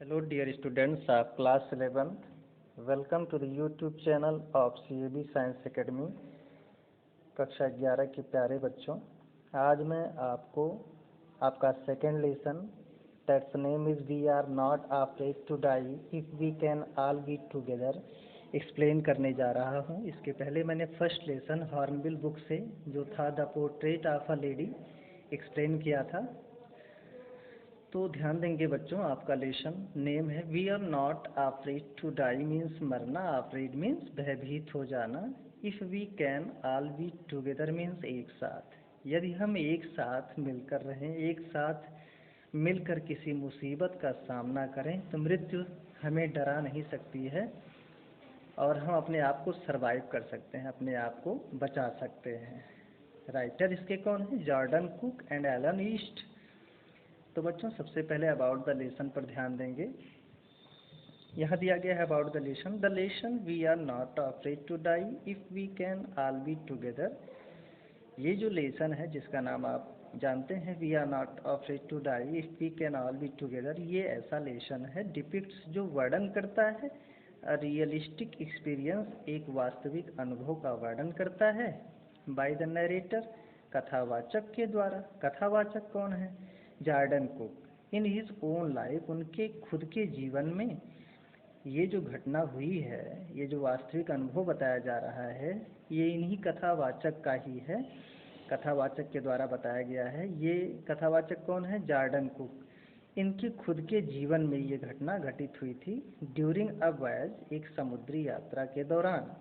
Hello dear students of class 11th. Welcome to the YouTube channel of CAB Science Academy. कक्षा 11 के प्यारे बच्चों, आज मैं आपको आपका second lesson that's name is we are not afraid to die if we can all be together explain करने जा रहा हूँ। इसके पहले मैंने फर्स्ट लेसन हॉर्नबिल बुक से जो था the portrait of a lady explain किया था। तो ध्यान देंगे बच्चों, आपका लेसन नेम है we are not afraid to die means मरना, अफ्रेड मीन्स भयभीत हो जाना, if we can all be together means एक साथ। यदि हम एक साथ मिलकर रहें, एक साथ मिलकर किसी मुसीबत का सामना करें तो मृत्यु हमें डरा नहीं सकती है और हम अपने आप को सरवाइव कर सकते हैं, अपने आप को बचा सकते हैं। राइटर इसके कौन है? Jordan Cook and Alan East. तो बच्चों सबसे पहले अबाउट द लेसन पर ध्यान देंगे। यहाँ दिया गया है about the lesson we are not afraid to die if we can all be together. ये जो लेसन है जिसका नाम आप जानते हैं we are not afraid to die if we can all be together, ये ऐसा लेसन है डिपिक्ट्स जो वर्णन करता है रियलिस्टिक एक्सपीरियंस, एक वास्तविक अनुभव का वर्णन करता है बाय द नरेटर, कथावाचक के द्वारा। कथावाचक कौन है? Jordan cook. In his own life, उनके खुद के जीवन में ये जो घटना हुई है, ये जो वास्तविक अनुभव बताया जा रहा है, ये इन्हीं कथावाचक का ही है, कथावाचक के द्वारा बताया गया है। ये कथावाचक कौन है? Jordan cook. इनके खुद के जीवन में ये घटना घटित हुई थी ड्यूरिंग अ वॉयज, एक समुद्री यात्रा के दौरान।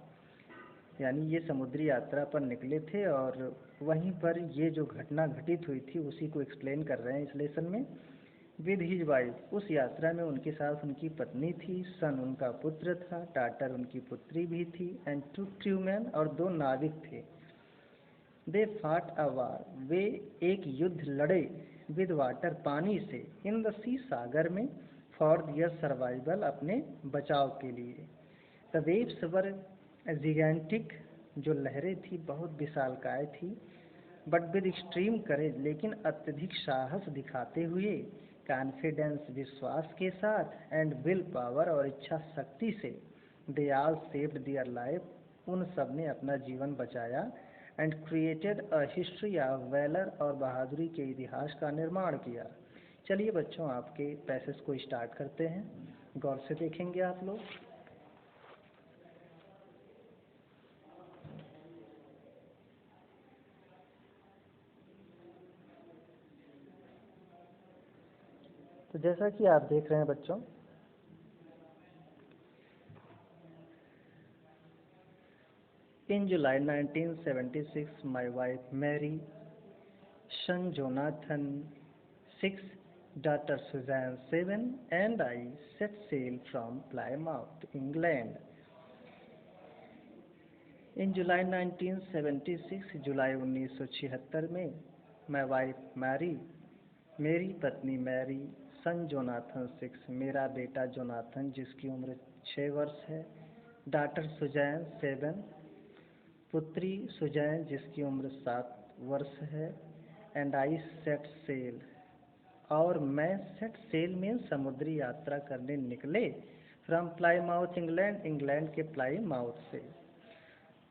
यानी ये समुद्री यात्रा पर निकले थे और वहीं पर ये जो घटना घटित हुई थी उसी को एक्सप्लेन कर रहे हैं इस लेसन में। विद हिज वाइफ, उस यात्रा में उनके साथ उनकी पत्नी थी, सन उनका पुत्र था, डाटर उनकी पुत्री भी थी, एंड टू क्रूमैन, और दो नाविक थे। दे फाट अ वार, वे एक युद्ध लड़े, विद वाटर, पानी से, इन द सी, सागर में, फॉर दियर सर्वाइवल, अपने बचाव के लिए। द वेव्स वर जिगेंटिक, जो लहरें थी बहुत विशालकाय थी, बट विद एक्सट्रीम करेज, लेकिन अत्यधिक साहस दिखाते हुए, कॉन्फिडेंस, विश्वास के साथ, एंड विल पावर, और इच्छा शक्ति से, they all saved their life, उन सब ने अपना जीवन बचाया, and created a history of valour, और बहादुरी के इतिहास का निर्माण किया। चलिए बच्चों, आपके पैसेज को स्टार्ट करते हैं, गौर से देखेंगे आप लोग। तो जैसा कि आप देख रहे हैं बच्चों, in July 1976 my wife Mary, son Jonathan 6, daughter Suzanne 7, and I set sail from Plymouth, England. In July 1976, जुलाई 1976 में, माय वाइफ मैरी, मेरी पत्नी मैरी, सन जोनाथन 6, मेरा बेटा जोनाथन जिसकी उम्र 6 वर्ष है, डाटर सुजैन 7, पुत्री सुजैन जिसकी उम्र 7 वर्ष है, एंड आई सेट सेल, और मैं सेट सेल में समुद्री यात्रा करने निकले, फ्रॉम प्लाईमाउथ, इंग्लैंड, इंग्लैंड के प्लाईमाउथ से।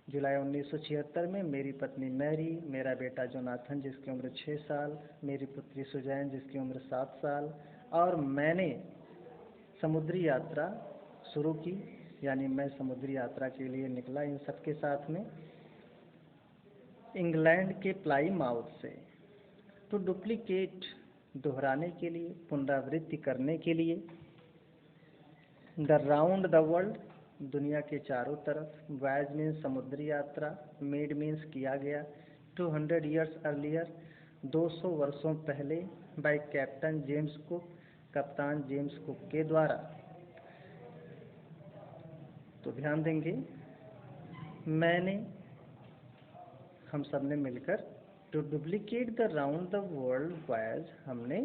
जुलाई 1976 में मेरी पत्नी मैरी, मेरा बेटा जोनाथन जिसकी उम्र 6 साल, मेरी पुत्री सुजैन जिसकी उम्र 7 साल, और मैंने समुद्री यात्रा शुरू की, यानी मैं समुद्री यात्रा के लिए निकला इन सब के साथ में, इंग्लैंड के प्लाईमाउथ से। टू डुप्लीकेट, दोहराने के लिए, पुनरावृत्ति करने के लिए, द राउंड द वर्ल्ड, दुनिया के चारों तरफ, वॉयज मीन्स समुद्री यात्रा, मेड मीन्स किया गया, 200 ईयर्स अर्लियर, 200 वर्षों पहले, बाय कैप्टन जेम्स कुक, कप्तान जेम्स कुक के द्वारा। तो ध्यान देंगे, मैंने, हम सब ने मिलकर, to duplicate the round the world voyage, हमने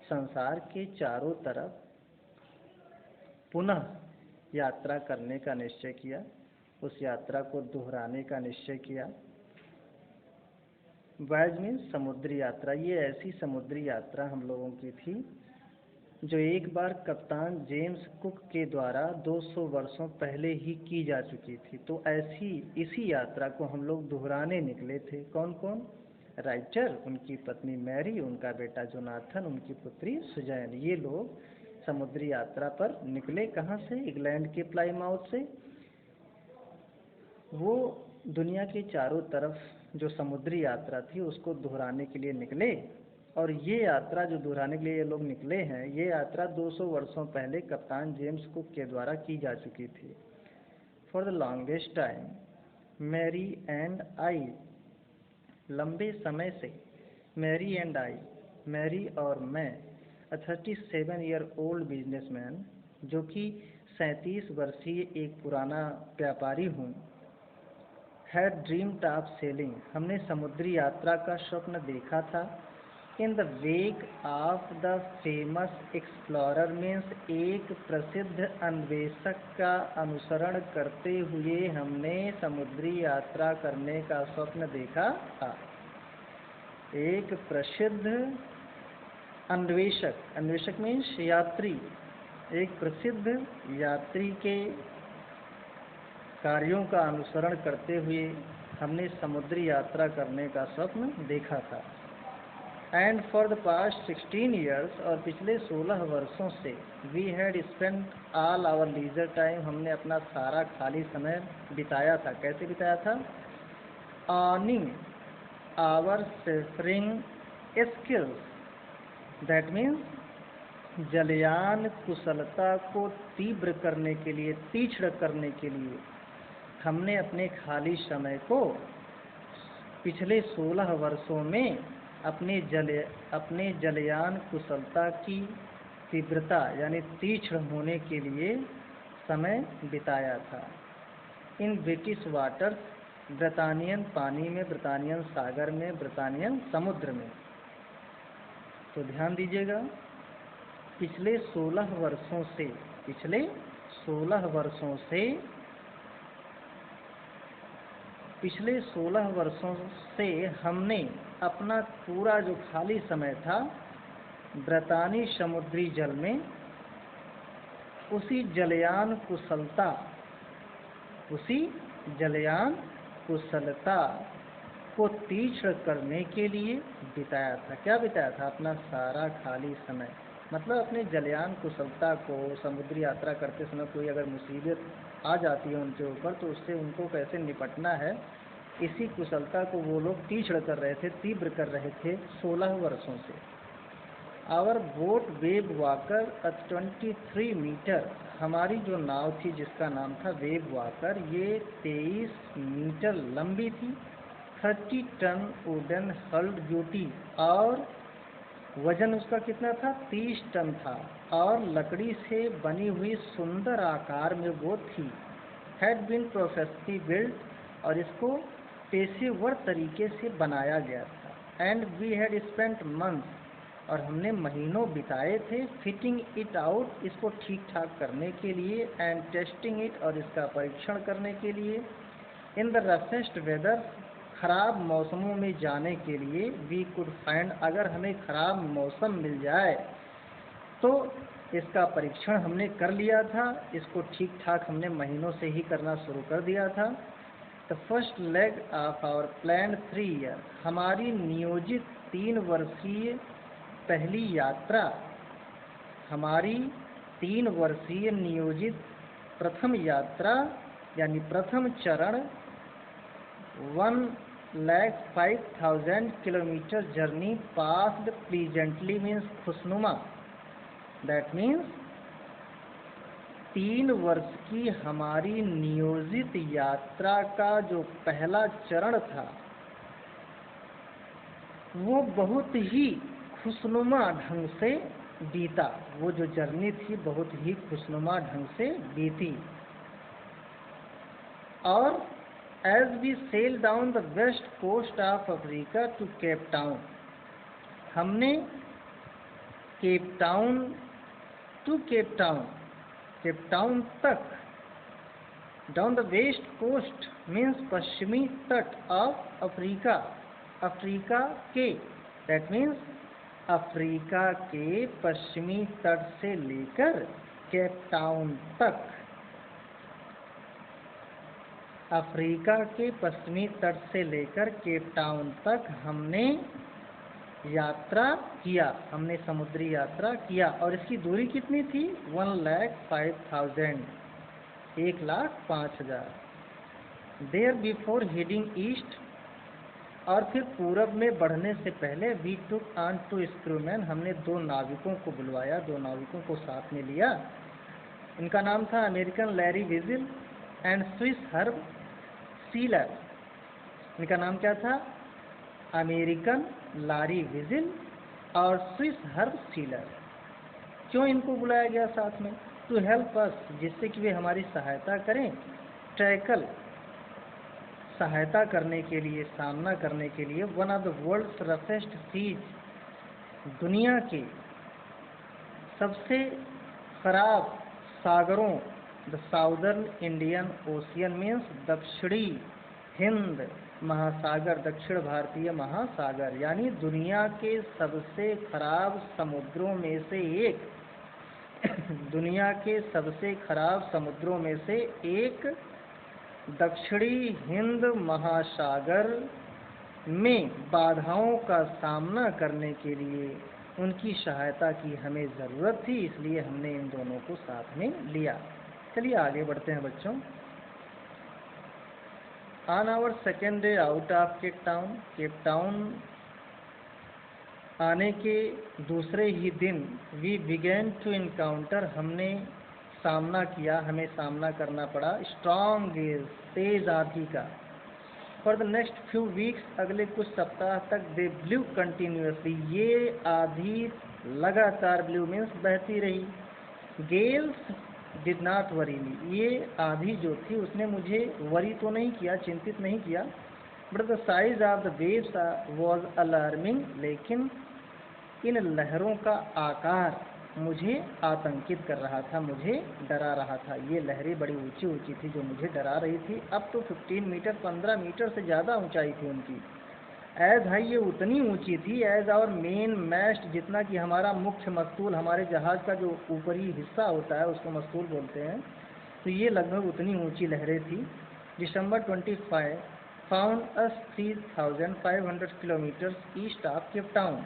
संसार के चारों तरफ पुनः यात्रा करने का निश्चय किया, उस यात्रा को दोहराने का निश्चय किया। वॉयज मीन्स समुद्री यात्रा, ये ऐसी समुद्री यात्रा हम लोगों की थी जो एक बार कप्तान जेम्स कुक के द्वारा 200 वर्षों पहले ही की जा चुकी थी। तो ऐसी इसी यात्रा को हम लोग दोहराने निकले थे। कौन कौन? राइटर, उनकी पत्नी मैरी, उनका बेटा जोनाथन, उनकी पुत्री सुजैन, ये लोग समुद्री यात्रा पर निकले। कहाँ से? इंग्लैंड के प्लाईमाउथ से। वो दुनिया के चारों तरफ जो समुद्री यात्रा थी उसको दोहराने के लिए निकले। और ये यात्रा जो दोहराने के लिए ये लोग निकले हैं, ये यात्रा 200 वर्षों पहले कप्तान जेम्स कुक के द्वारा की जा चुकी थी। For the longest time Mary and I, लंबे समय से मैरी एंड आई, मैरी और मैं, अ 37 ईयर ओल्ड बिजनेसमैन, जो कि 37 वर्षीय एक पुराना व्यापारी हूँ, हैड ड्रीम्ड ऑफ सेलिंग, हमने समुद्री यात्रा का स्वप्न देखा था। In the wake of the famous explorer, means एक प्रसिद्ध अन्वेषक का अनुसरण करते हुए हमने समुद्री यात्रा करने का स्वप्न देखा था। एक प्रसिद्ध अन्वेषक, अन्वेषक मीन्स यात्री, एक प्रसिद्ध यात्री के कार्यों का अनुसरण करते हुए हमने समुद्री यात्रा करने का स्वप्न देखा था। And for the past 16 years, और पिछले 16 वर्षों से, we had spent all our leisure time, हमने अपना सारा खाली समय बिताया था। कैसे बिताया था? Earning our seafaring skills, that means जलयान कुशलता को तीव्र करने के लिए, तीक्ष्ण करने के लिए हमने अपने खाली समय को पिछले 16 वर्षों में अपने जलयान कुशलता की तीव्रता यानी तीक्ष्ण होने के लिए समय बिताया था। इन ब्रिटिश वाटर्स, ब्रिटानियन पानी में, ब्रिटानियन सागर में, ब्रिटानियन समुद्र में। तो ध्यान दीजिएगा, पिछले 16 वर्षों से, पिछले 16 वर्षों से, पिछले 16 वर्षों से हमने अपना पूरा जो खाली समय था ब्रिटानी समुद्री जल में उसी जलयान कुशलता को तीक्ष्ण करने के लिए बिताया था। क्या बिताया था? अपना सारा खाली समय, मतलब अपने जलयान कुशलता को, समुद्री यात्रा करते समय कोई अगर मुसीबत आ जाती है उनके ऊपर तो उससे उनको कैसे निपटना है, इसी कुशलता को वो लोग तीक्ष्ण कर रहे थे, तीव्र कर रहे थे 16 वर्षों से। Our boat Wave Walker 23 metre, हमारी जो नाव थी जिसका नाम था वेव वाकर, ये 23 मीटर लंबी थी। 30 टन वुडन हल्ड ब्यूटी, और वजन उसका कितना था? 30 टन था, और लकड़ी से बनी हुई सुंदर आकार में वो थी। हैड बीन प्रोफेशनली बिल्ड, और इसको पेशेवर तरीके से बनाया गया था। And we had spent months, और हमने महीनों बिताए थे। फिटिंग इट आउट, इसको ठीक ठाक करने के लिए। एंड टेस्टिंग इट, और इसका परीक्षण करने के लिए। इन द रफेस्ट वेदर, खराब मौसमों में जाने के लिए। वी कुड फाइंड, अगर हमें खराब मौसम मिल जाए तो इसका परीक्षण हमने कर लिया था, इसको ठीक ठाक हमने महीनों से ही करना शुरू कर दिया था। The first leg of our plan 3 year, हमारी नियोजित 3 वर्षीय पहली यात्रा, हमारी 3 वर्षीय नियोजित प्रथम यात्रा यानी प्रथम चरण 1,05,000 kilometre journey passed pleasantly, means खुशनुमा, दैट मीन्स 3 वर्ष की हमारी नियोजित यात्रा का जो पहला चरण था वो बहुत ही खुशनुमा ढंग से बीता। वो जो जर्नी थी बहुत ही खुशनुमा ढंग से बीती। और as we sail down the west coast of Africa to Cape Town, हमने Cape Town to Cape Town तक, down the west coast means पश्चिमी तट ऑफ अफ्रीका, अफ्रीका के, दैट मीन्स अफ्रीका के पश्चिमी तट से लेकर केप टाउन तक, अफ्रीका के पश्चिमी तट से लेकर केप टाउन तक हमने यात्रा किया, हमने समुद्री यात्रा किया। और इसकी दूरी कितनी थी? 1,05,000, 1,05,000। देयर बिफोर हेडिंग ईस्ट, और फिर पूरब में बढ़ने से पहले वी टुक ऑन 2 स्क्रूमैन, हमने 2 नाविकों को बुलवाया, 2 नाविकों को साथ में लिया। इनका नाम था American Larry vigil and Swiss herb sealer. इनका नाम क्या था? अमेरिकन लारी विजिल और स्विस हर्ब सीलर। क्यों इनको बुलाया गया साथ में? टू हेल्प अस, जिससे कि वे हमारी सहायता करें, टैकल, सहायता करने के लिए, सामना करने के लिए, one of the world's roughest seas, दुनिया के सबसे खराब सागरों, the southern Indian Ocean means दक्षिणी हिंद महासागर, दक्षिण भारतीय महासागर, यानी दुनिया के सबसे खराब समुद्रों में से एक, दुनिया के सबसे खराब समुद्रों में से एक दक्षिणी हिंद महासागर में बाधाओं का सामना करने के लिए उनकी सहायता की हमें ज़रूरत थी, इसलिए हमने इन दोनों को साथ में लिया। चलिए आगे बढ़ते हैं बच्चों। On our second day out of Cape Town, Cape Town आने के दूसरे ही दिन वी बिगेन टू इनकाउंटर, हमने सामना किया, हमें सामना करना पड़ा स्ट्रॉन्ग गेज, तेज आंधी का। For the next few weeks, अगले कुछ सप्ताह तक दे ब्लू कंटिन्यूसली, ये आंधी लगातार, ब्लू मीन्स बहती रही। गेल्स डिड नॉट वरी मी, ये आंधी जो थी उसने मुझे वरी तो नहीं किया, चिंतित नहीं किया। But the size of the waves was alarming, लेकिन इन लहरों का आकार मुझे आतंकित कर रहा था, मुझे डरा रहा था। ये लहरें बड़ी ऊंची ऊंची थी जो मुझे डरा रही थी। अब तो 15 मीटर, 15 मीटर से ज़्यादा ऊंचाई थी उनकी। एज हाई, ये उतनी ऊंची थी, एज आवर मेन मैस्ट, जितना कि हमारा मुख्य मस्तूल, हमारे जहाज़ का जो ऊपरी हिस्सा होता है उसको मस्तूल बोलते हैं, तो ये लगभग उतनी ऊंची लहरें थी। दिसंबर 25 found us 3,500 kilometre east of Cape town,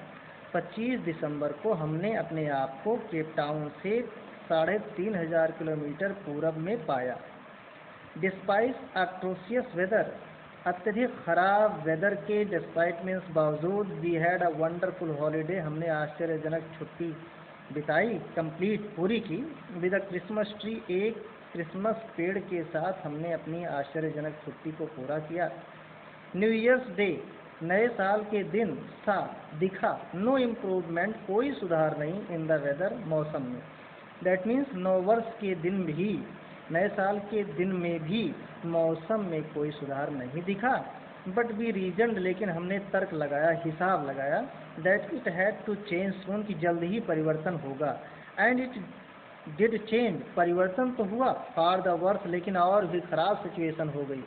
25 दिसंबर को हमने अपने आप को केप टाउन से 3,500 किलोमीटर पूरब में पाया। डिस्पाइट अट्रोसियस वेदर, अत्यधिक खराब वेदर के, डिस्पाइट मीन्स बावजूद, we had a wonderful holiday, हमने आश्चर्यजनक छुट्टी बिताई, कंप्लीट, पूरी की। विद अ क्रिसमस ट्री, एक क्रिसमस पेड़ के साथ हमने अपनी आश्चर्यजनक छुट्टी को पूरा किया। न्यू ईयर्स डे, नए साल के दिन, सा, दिखा, नो इम्प्रूवमेंट, कोई सुधार नहीं, इन द वेदर, मौसम में। दैट मीन्स नव वर्ष के दिन भी, नए साल के दिन में भी मौसम में कोई सुधार नहीं दिखा। बट वी रीजनड, लेकिन हमने तर्क लगाया, हिसाब लगाया, that it had to change soon, कि जल्द ही परिवर्तन होगा। एंड इट डिड चेंज, परिवर्तन तो हुआ, फॉर द वर्स, लेकिन और भी खराब सिचुएशन हो गई।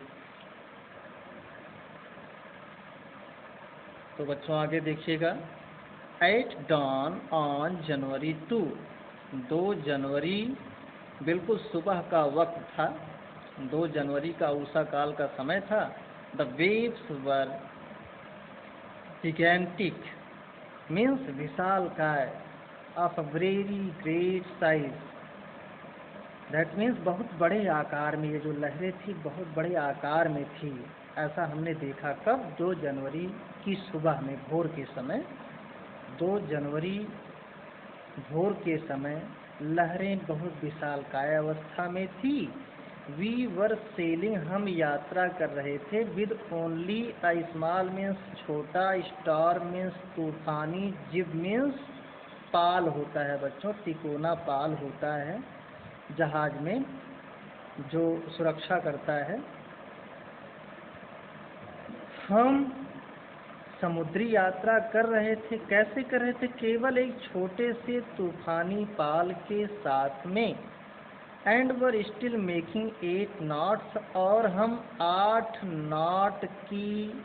तो बच्चों आगे देखिएगा। एट डॉन ऑन जनवरी 2 जनवरी, बिल्कुल सुबह का वक्त था, 2 जनवरी का उषा काल का समय था। The waves were gigantic, means विशाल काय, of a very great size, that means बहुत बड़े आकार में, ये जो लहरें थी बहुत बड़े आकार में थी। ऐसा हमने देखा कब? 2 जनवरी की सुबह में, भोर के समय, 2 जनवरी भोर के समय लहरें बहुत विशालकाय अवस्था में थी। वी वर सेलिंग, हम यात्रा कर रहे थे, with only a small means छोटा, स्टार मीन्स तूफानी, जिब मीन्स पाल होता है बच्चों, तिकोना पाल होता है जहाज में जो सुरक्षा करता है। हम समुद्री यात्रा कर रहे थे, कैसे कर रहे थे? केवल एक छोटे से तूफानी पाल के साथ में। And were still making 8 knots, और हम 8 नॉट की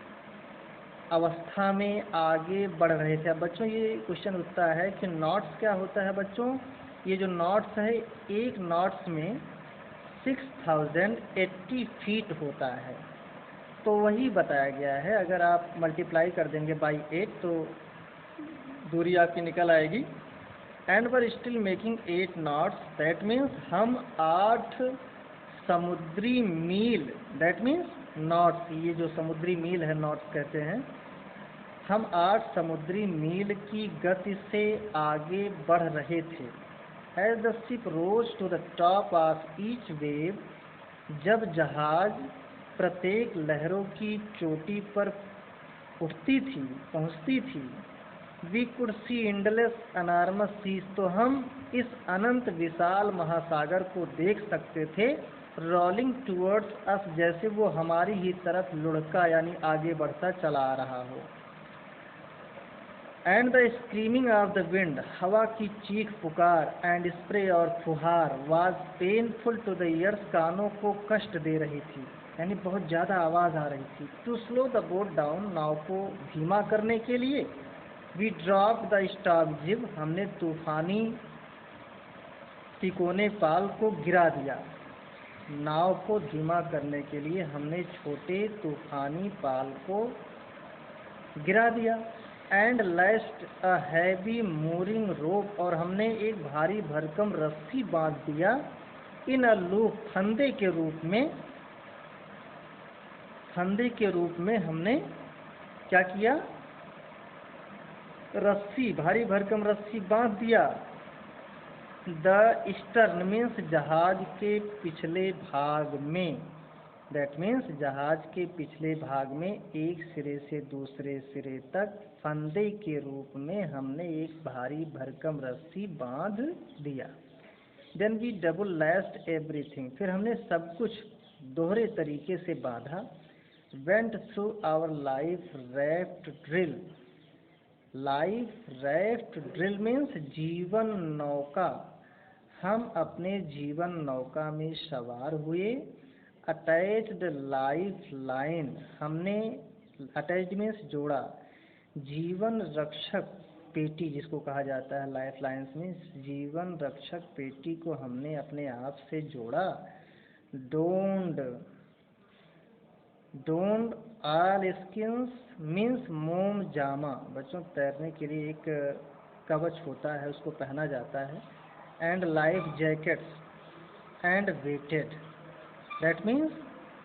अवस्था में आगे बढ़ रहे थे। अब बच्चों ये क्वेश्चन उठता है कि नॉट्स क्या होता है बच्चों। ये जो नॉट्स है, एक नॉट्स में 6080 फीट होता है, तो वही बताया गया है। अगर आप मल्टीप्लाई कर देंगे बाई 8 तो दूरी आपकी निकल आएगी। And were still making 8 knots, that means हम 8 समुद्री मील, दैट मीन्स नॉट्स, ये जो समुद्री मील है नॉट्स कहते हैं, हम 8 समुद्री मील की गति से आगे बढ़ रहे थे। As the ship rose to the top of each wave, जब जहाज प्रत्येक लहरों की चोटी पर उठती थी, पहुंचती थी, we could see endless enormous seas, तो हम इस अनंत विशाल महासागर को देख सकते थे, रोलिंग टूवर्ड्स अस, जैसे वो हमारी ही तरफ लुढ़का यानी आगे बढ़ता चला आ रहा हो। And the screaming of the wind, हवा की चीख पुकार, एंड स्प्रे और फुहार, was painful to the ears, कानों को कष्ट दे रही थी, यानी बहुत ज़्यादा आवाज़ आ रही थी। To slow the boat down, नाव को धीमा करने के लिए, वी ड्रॉप द स्टॉक जिब, हमने तूफानी तिकोने पाल को गिरा दिया। नाव को धीमा करने के लिए हमने छोटे तूफानी पाल को गिरा दिया। एंड लेस्ट अ हैवी मूरिंग रोप, और हमने एक भारी भरकम रस्सी बांध दिया। इन अ लूप, फंदे के रूप में, फंदे के रूप में हमने क्या किया, रस्सी, भारी भरकम रस्सी बांध दिया। द स्टर्न मीन्स जहाज के पिछले भाग में, दैट मीन्स जहाज के पिछले भाग में एक सिरे से दूसरे सिरे तक फंदे के रूप में हमने एक भारी भरकम रस्सी बांध दिया। Then we double lashed everything, फिर हमने सब कुछ दोहरे तरीके से बांधा। Went through our life raft drill, life raft drill means जीवन नौका, हम अपने जीवन नौका में सवार हुए। अटैच्ड लाइफ लाइन, हमने, अटैच्ड मीन्स जोड़ा, जीवन रक्षक पेटी जिसको कहा जाता है लाइफ लाइन्स में, जीवन रक्षक पेटी को हमने अपने आप से जोड़ा। डोंड, डोंड ऑल स्किन्स मीन्स मोम जामा, बच्चों तैरने के लिए एक कवच होता है उसको पहना जाता है। And life jackets and waited, that means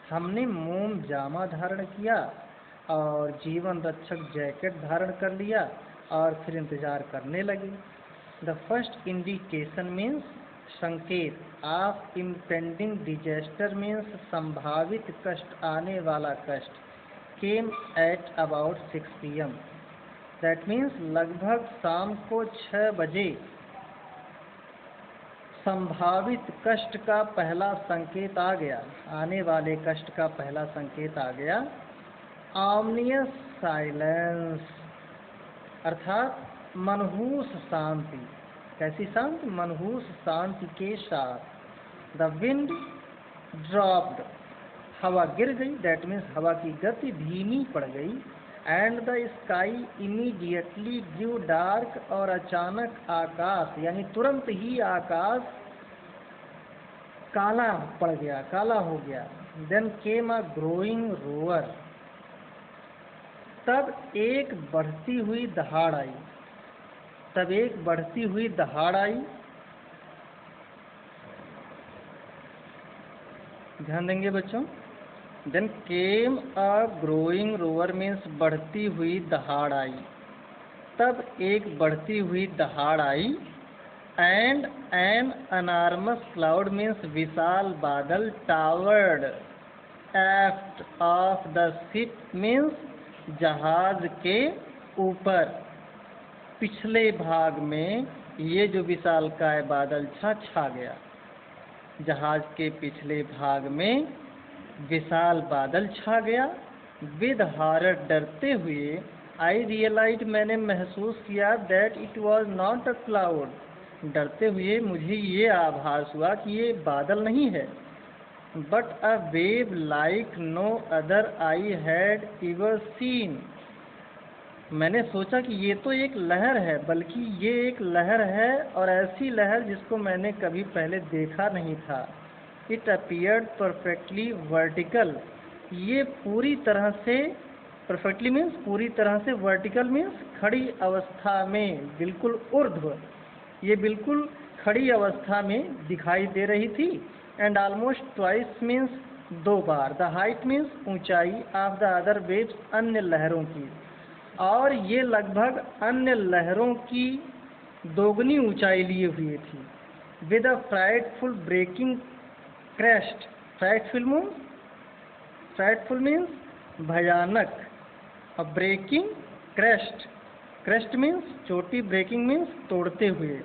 हमने मोम जामा धारण किया और जीवन रक्षक जैकेट धारण कर लिया और फिर इंतज़ार करने लगे। द फर्स्ट इंडिकेशन मीन्स संकेत, ऑफ इम्पेंडिंग डिजास्टर मीन्स संभावित कष्ट, आने वाला कष्ट, came at about 6 PM, that means लगभग शाम को 6 बजे संभावित कष्ट का पहला संकेत आ गया, आने वाले कष्ट का पहला संकेत आ गया। ऑमनियस साइलेंस, अर्थात मनहूस शांति, कैसी शांति, मनहूस शांति के साथ। द विंड ड्रॉप्ड, हवा गिर गई, दैट मीन्स हवा की गति धीमी पड़ गई। And the sky immediately grew dark, और अचानक आकाश यानी तुरंत ही आकाश काला पड़ गया, काला हो गया। Then came a growing roar, तब एक बढ़ती हुई दहाड़ आई, तब एक बढ़ती हुई दहाड़ आई। ध्यान देंगे बच्चों। Then came a growing roar means बढ़ती हुई दहाड़ आई, तब एक बढ़ती हुई दहाड़ आई। And an enormous cloud means विशाल बादल, towered aft of the ship means जहाज के ऊपर, पिछले भाग में ये जो विशालकाय बादल छा गया, जहाज के पिछले भाग में विशाल बादल छा गया। विद हॉरर, डरते हुए, आई रियलाइज, मैंने महसूस किया, that it was not a cloud, डरते हुए मुझे ये आभास हुआ कि ये बादल नहीं है। But a wave like no other I had ever seen, मैंने सोचा कि ये तो एक लहर है, बल्कि ये एक लहर है और ऐसी लहर जिसको मैंने कभी पहले देखा नहीं था। It appeared perfectly vertical. ये पूरी तरह से, परफेक्टली मीन्स पूरी तरह से, वर्टिकल मीन्स खड़ी अवस्था में, बिल्कुल ऊर्ध्व, ये बिल्कुल खड़ी अवस्था में दिखाई दे रही थी। And almost twice means 2 bar, the height means ऊंचाई, ऑफ द अदर वेव्स अन्य लहरों की, और ये लगभग अन्य लहरों की दोगुनी ऊंचाई लिए हुए थी। With a frightful breaking crest. Frightful means भयानक, और ब्रेकिंग क्रेस्ट, क्रेस्ट मीन्स चोटी, ब्रेकिंग मीन्स तोड़ते हुए।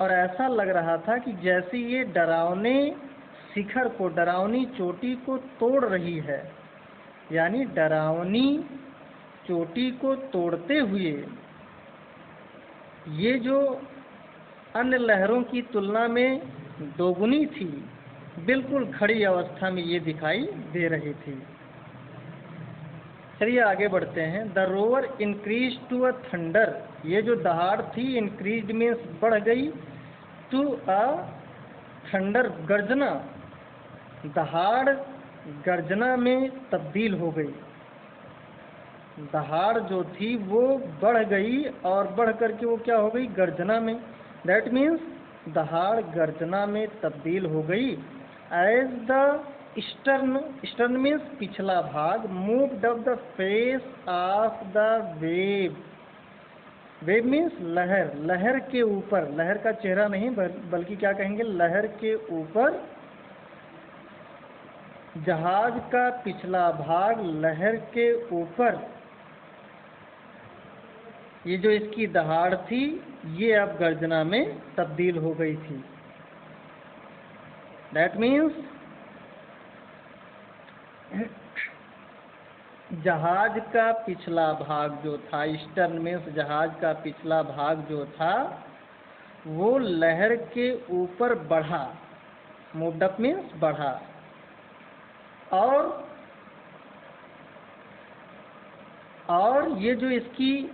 और ऐसा लग रहा था कि जैसे ये डरावने शिखर को, डरावनी चोटी को तोड़ रही है, यानी डरावनी चोटी को तोड़ते हुए ये जो अन्य लहरों की तुलना में दोगुनी थी, बिल्कुल खड़ी अवस्था में ये दिखाई दे रही थी। चलिए आगे बढ़ते हैं। The roar increase to a thunder. ये जो दहाड़ थी, इंक्रीज मीन्स बढ़ गई, टू अ थंडर गर्जना, दहाड़ गर्जना में तब्दील हो गई। दहाड़ जो थी वो बढ़ गई और बढ़ करके वो क्या हो गई, गर्जना में। दैट मीन्स दहाड़ गर्जना में तब्दील हो गई। As the stern, stern means पिछला भाग, moved up the face of the wave. Wave means लहर, लहर के ऊपर, लहर का चेहरा नहीं बल्कि क्या कहेंगे, लहर के ऊपर जहाज का पिछला भाग लहर के ऊपर, ये जो इसकी दहाड़ थी ये अब गर्जना में तब्दील हो गई थी। दैट मीन्स जहाज का पिछला भाग जो था, स्टर्न मीन्स जहाज का पिछला भाग जो था, वो लहर के ऊपर बढ़ा, मूव्ड अप मीन्स बढ़ा, और ये जो इसकी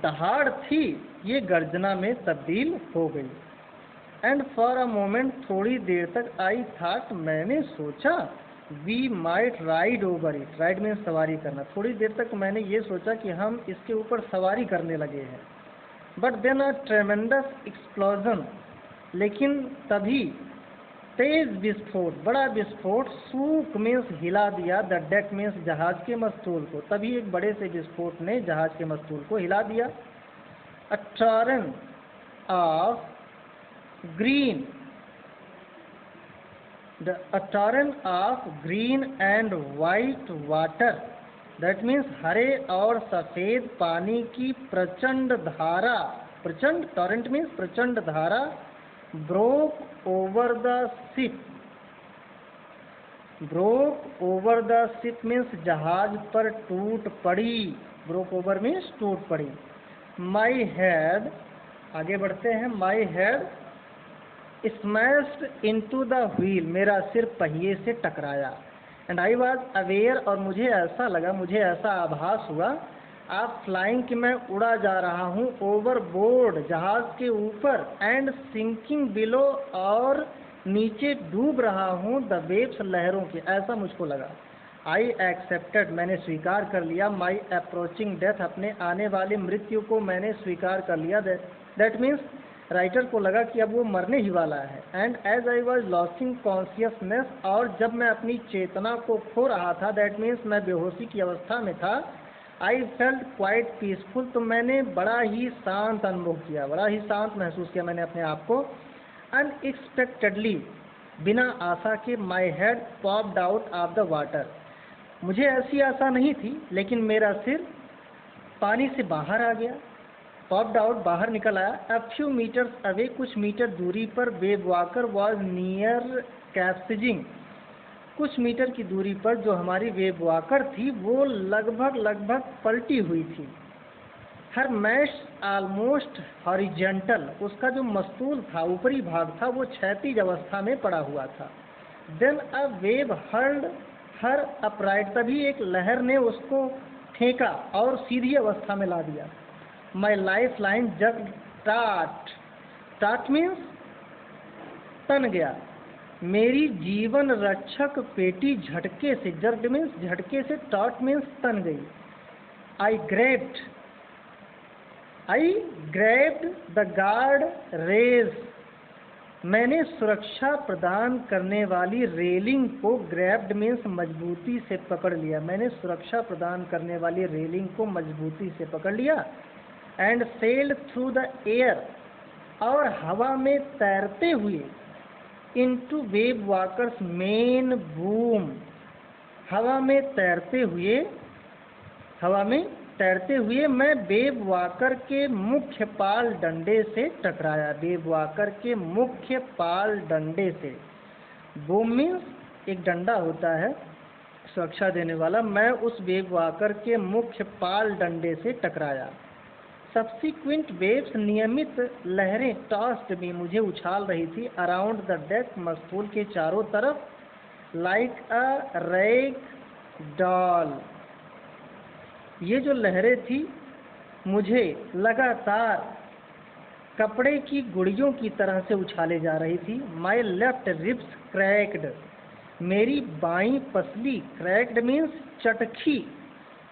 दहाड़ थी ये गर्जना में तब्दील हो गई। एंड फॉर अ मोमेंट, थोड़ी देर तक, आई थॉट, मैंने सोचा, we might ride over it. Ride means सवारी करना। थोड़ी देर तक मैंने ये सोचा कि हम इसके ऊपर सवारी करने लगे हैं। But then a tremendous explosion, लेकिन तभी तेज विस्फोट, बड़ा विस्फोट, सूक मीन्स हिला दिया, द डेक मीन्स जहाज के मस्तूल को। तभी एक बड़े से विस्फोट ने जहाज के मस्तूल को हिला दिया। A torrent of green, a torrent of green and white water, that means हरे और सफेद पानी की प्रचंड धारा, प्रचंड, टॉरेंट मीन्स प्रचंड धारा, broke over the ship, broke over the ship means जहाज पर टूट पड़ी, broke over means टूट पड़ी। my head, आगे बढ़ते हैं, my head smashed into the wheel, मेरा सिर पहिए से टकराया। एंड आई वॉज अवेयर, और मुझे ऐसा लगा, मुझे ऐसा आभास हुआ, आप फ्लाइंग कि मैं उड़ा जा रहा हूँ, ओवर बोर्ड, जहाज के ऊपर, एंड सिंकिंग बिलो, और नीचे डूब रहा हूँ, द वेव्स, लहरों के, ऐसा मुझको लगा। आई एक्सेप्टेड, मैंने स्वीकार कर लिया, माई अप्रोचिंग डेथ, अपने आने वाली मृत्यु को मैंने स्वीकार कर लिया। दैट मीन्स राइटर को लगा कि अब वो मरने ही वाला है। And as I was losing consciousness, और जब मैं अपनी चेतना को खो रहा था, दैट मीन्स मैं बेहोशी की अवस्था में था, आई फेल्ट क्वाइट पीसफुल, तो मैंने बड़ा ही शांत अनुभव किया, बड़ा ही शांत महसूस किया मैंने अपने आप को। अनएक्सपेक्टेडली, बिना आशा के, my head popped out of the water, मुझे ऐसी आशा नहीं थी, लेकिन मेरा सिर पानी से बाहर आ गया, पॉप्ड आउट, बाहर निकल आया। अ फ्यू मीटर्स अवे, कुछ मीटर दूरी पर, वेव वॉकर वॉज नियर कैप्सिजिंग, कुछ मीटर की दूरी पर जो हमारी वेव वॉकर थी वो लगभग पलटी हुई थी। हर मैश ऑलमोस्ट हॉरिजेंटल, उसका जो मस्तूल था, ऊपरी भाग था, वो क्षैतिज अवस्था में पड़ा हुआ था। Then a wave hurled her upright, तभी एक लहर ने उसको फेंका और सीधी अवस्था में ला दिया। माई लाइफ लाइन जग टाट, टाट मीन्स तन गया। मेरी जीवन रक्षक पेटी झटके से, जर्ड मीन्स झटके से, टॉट मीन्स तन गई। आई ग्रेब्ड द गार्ड रेज, मैंने सुरक्षा प्रदान करने वाली रेलिंग को, ग्रैब्ड मीन्स मजबूती से पकड़ लिया, मैंने सुरक्षा प्रदान करने वाली रेलिंग को मजबूती से पकड़ लिया। And sailed through the air, और हवा में तैरते हुए, into wave walkers main boom, हवा में तैरते हुए मैं वेव वॉकर के मुख्य पाल डंडे से टकराया, वेव वॉकर के मुख्य पाल डंडे से। बूम मीन्स एक डंडा होता है सुरक्षा देने वाला, मैं उस वेव वॉकर के मुख्य पाल डंडे से टकराया। सब्सिक्वेंट वेव्स, नियमित लहरें, टॉस्ड में, मुझे उछाल रही थी, अराउंड द डेक, मस्तूल के चारों तरफ, लाइक अ रैग डॉल, ये जो लहरें थी मुझे लगातार कपड़े की गुड़ियों की तरह से उछाले जा रही थी। माई लेफ्ट रिब्स क्रैक्ड, मेरी बाईं पसली, क्रैक्ड मीन्स चटखी,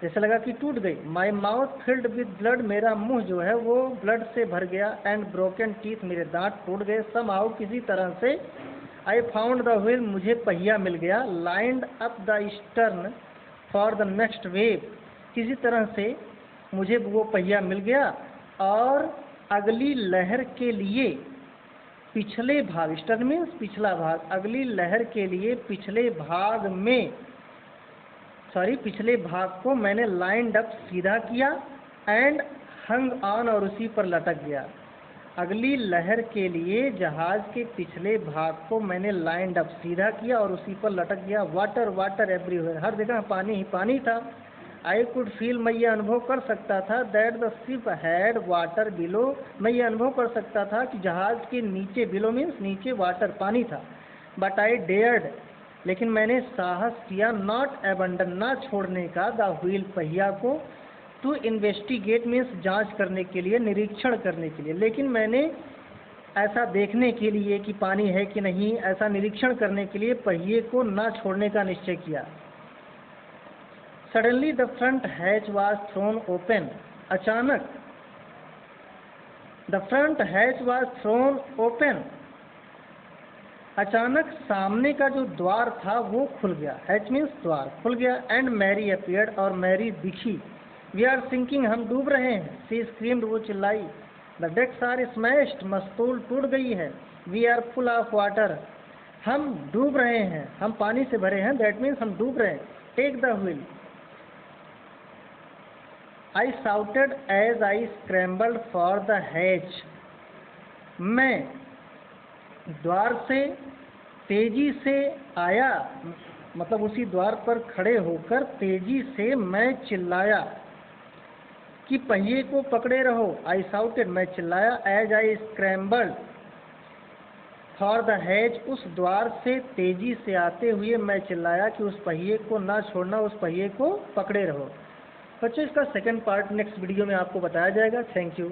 जैसे लगा कि टूट गई। My mouth filled with blood, मेरा मुंह जो है वो ब्लड से भर गया। एंड ब्रोकन टीथ, मेरे दांत टूट गए। समहाउ, किसी तरह से। आई फाउंड द व्हील, मुझे पहिया मिल गया। Lined up the stern for the next wave, किसी तरह से मुझे वो पहिया मिल गया और अगली लहर के लिए पिछले भाग, स्टर्न मीन्स पिछला भाग, अगली लहर के लिए पिछले भाग को मैंने लाइंड अप, सीधा किया। एंड हंग ऑन, और उसी पर लटक गया। अगली लहर के लिए जहाज के पिछले भाग को मैंने लाइंड अप, सीधा किया और उसी पर लटक गया। वाटर वाटर एवरीवेयर, हर जगह पानी ही पानी था। आई कुड फील, मैं ये अनुभव कर सकता था, that the ship had water below, मैं ये अनुभव कर सकता था कि जहाज के नीचे, बिलो मीन्स नीचे, वाटर पानी था। बट आई डेयर्ड, लेकिन मैंने साहस किया, नॉट एबंडन, ना छोड़ने का, द व्हील, पहिया को, टू इन्वेस्टिगेट मीन्स जांच करने के लिए, निरीक्षण करने के लिए, लेकिन मैंने ऐसा देखने के लिए कि पानी है कि नहीं, ऐसा निरीक्षण करने के लिए पहिए को ना छोड़ने का निश्चय किया। Suddenly the front hatch was thrown open, अचानक the front hatch was thrown open, अचानक सामने का जो द्वार था वो खुल गया। हैच मीन्स द्वार, खुल गया। एंड मैरी अपीयर्ड, और मैरी दिखी। वी आर सिंकिंग, हम डूब रहे हैं। सी स्क्रीम्ड, वो चिल्लाई। द डेक्स आर स्मैश्ड, मस्तूल टूट गई है। We are full of water, हम डूब रहे हैं, हम पानी से भरे हैं, दैट मीन्स हम डूब रहे हैं। Take the wheel, I shouted as I scrambled for the hatch, मैं द्वार से तेजी से आया, मतलब उसी द्वार पर खड़े होकर तेजी से मैं चिल्लाया कि पहिए को पकड़े रहो। आई साउटेड, मैं चिल्लाया। As I scrambled for the hatch, उस द्वार से तेजी से आते हुए मैं चिल्लाया कि उस पहिए को ना छोड़ना, उस पहिए को पकड़े रहो। बच्चों, इसका सेकंड पार्ट नेक्स्ट वीडियो में आपको बताया जाएगा। Thank you.